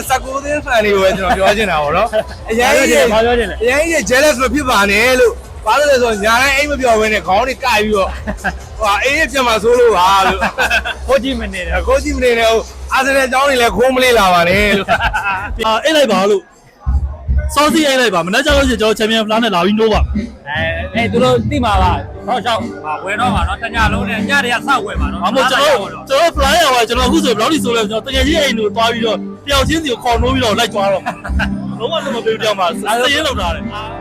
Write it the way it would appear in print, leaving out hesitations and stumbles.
စကူသင်းဖန်တွေကိုပဲကျွန်တော်ပြောချင်တာပေါ့နော်အရင်ကြီး jealous မဖြစ်ပါနဲ့လို့ဘာလို့လဲဆိုတော့ညာတိုင်းအိမ်မပြောဘဲနဲ့ခေါင်းတွေကပြီးတော့ဟိုအေးပြတ်မှာဆိုလို့ပါလို့ ကိုကြည့်မနေတယ် ကိုကြည့်မနေနဲ့အာဆင်နယ်အကြောင်းတွေလည်းခိုးမလေးလာပါနဲ့လို့ အိတ်လိုက်ပါလို့စောစီအိတ်လိုက်ပါမနေ့ကျလို့ရှိရင်ကျွန်တော်ချန်ပီယံဖလားနဲ့လာပြီးနိုးပါ သူတို့သိမှာပါတော့ကြောက်ဝယ်တော့မှာနော်တညလုံးနဲ့ညတွေကစောက်ဝယ်မှာနော် အမို့ကျွန်တော် fly ရပါကျွန်တော်အခုဆိုဘယ်လောက်ထိဆိုလဲကျွန်တော်တကယ်ကြီးအိမ်ကိုသွားပြီးတော့တယောက်ချင်းစီကိုခေါ်နိုးပြီးတော့လိုက်သွားတော့လုံးဝတော့မပြေဘူးတယောက်မှစည်ရင်းလောက်ထားတယ်